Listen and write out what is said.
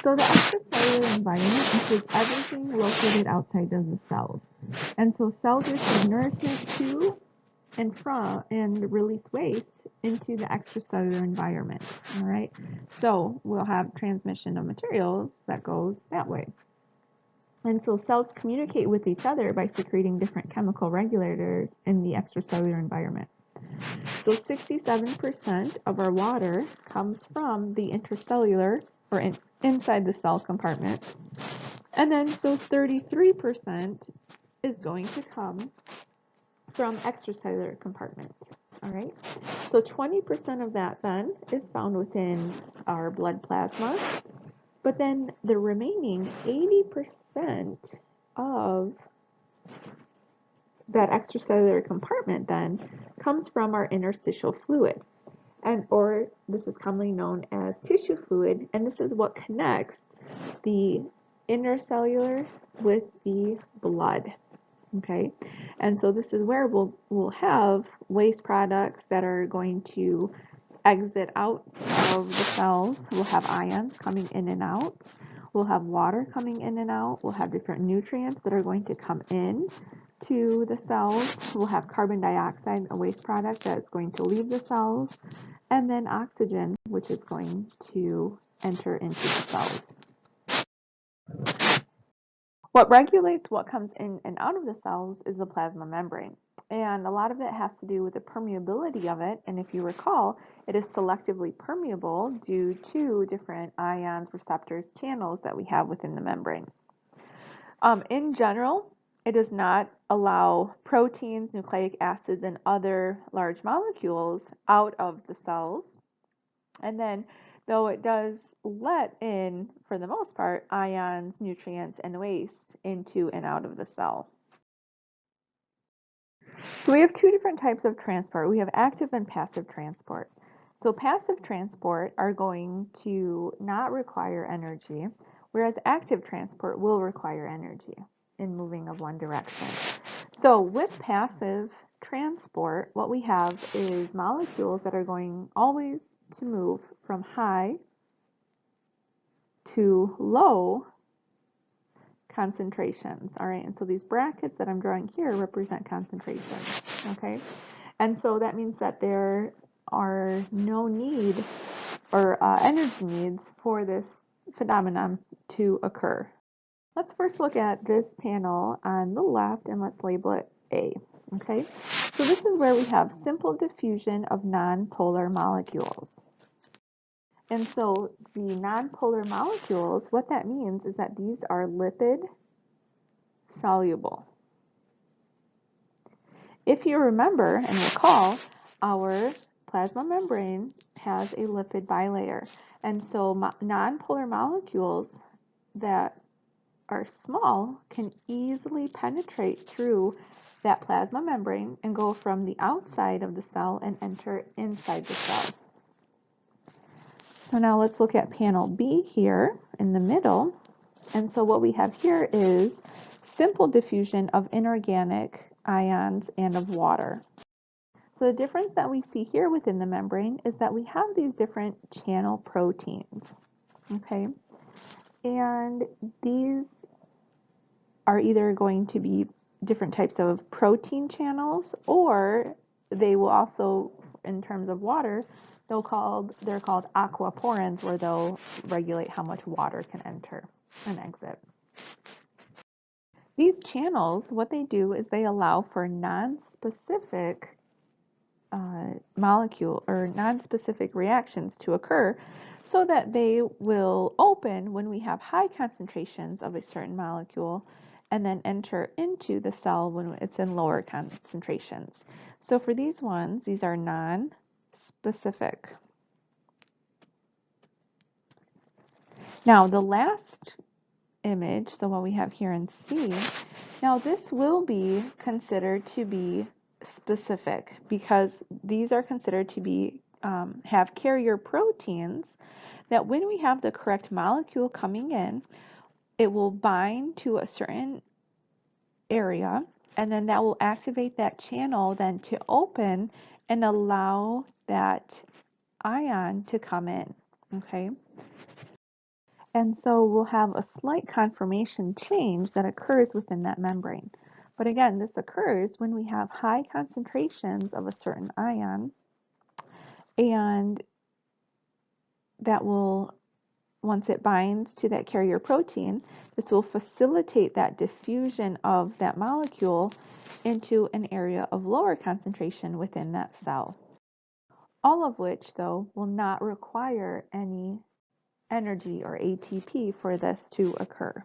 So the extracellular environment includes everything located outside of the cells. And so cells receive nourishment to and from and release waste into the extracellular environment. All right. So we'll have transmission of materials that goes that way. And so cells communicate with each other by secreting different chemical regulators in the extracellular environment. So 67% of our water comes from the intercellular or inside the cell compartment. And then so 33% is going to come from extracellular compartment. All right. So 20% of that then is found within our blood plasma. But then the remaining 80% of that extracellular compartment then comes from our interstitial fluid, or this is commonly known as tissue fluid, and this is what connects the intercellular with the blood. Okay, and so this is where we'll have waste products that are going to exit out of the cells. We'll have ions coming in and out. We'll have water coming in and out. We'll have different nutrients that are going to come in to the cells. We'll have carbon dioxide, a waste product that is going to leave the cells, and then oxygen, which is going to enter into the cells. What regulates what comes in and out of the cells is the plasma membrane. And a lot of it has to do with the permeability of it. And if you recall, it is selectively permeable due to different ions, receptors, channels that we have within the membrane. In general, it does not allow proteins, nucleic acids, and other large molecules out of the cells. And then, though it does let in, for the most part, ions, nutrients, and waste into and out of the cell. So we have two different types of transport. We have active and passive transport. So passive transport are going to not require energy, whereas active transport will require energy in moving of one direction. So with passive transport, what we have is molecules that are going always to move from high to low concentrations. All right, and so these brackets that I'm drawing here represent concentrations. Okay, and so that means that there are no need or energy needs for this phenomenon to occur. Let's first look at this panel on the left, and let's label it A. Okay, so this is where we have simple diffusion of nonpolar molecules. And so the nonpolar molecules, what that means is that these are lipid soluble. If you remember and recall, our plasma membrane has a lipid bilayer. And so nonpolar molecules that are small can easily penetrate through that plasma membrane and go from the outside of the cell and enter inside the cell. So now let's look at panel B here in the middle. And so what we have here is simple diffusion of inorganic ions and of water. So the difference that we see here within the membrane is that we have these different channel proteins, okay? And these are either going to be different types of protein channels, or they will also, in terms of water, they're called aquaporins, where they'll regulate how much water can enter and exit. These channels, what they do is they allow for non-specific molecule or non-specific reactions to occur, so that they will open when we have high concentrations of a certain molecule and then enter into the cell when it's in lower concentrations. So for these ones, these are non-specific. Now the last image, so what we have here in C, now this will be considered to be specific because these are considered to be have carrier proteins that when we have the correct molecule coming in, it will bind to a certain area, and then that will activate that channel then to open and allow that ion to come in, okay? And so we'll have a slight conformation change that occurs within that membrane. But again, this occurs when we have high concentrations of a certain ion, and that will, once it binds to that carrier protein, this will facilitate that diffusion of that molecule into an area of lower concentration within that cell. All of which, though, will not require any energy or ATP for this to occur.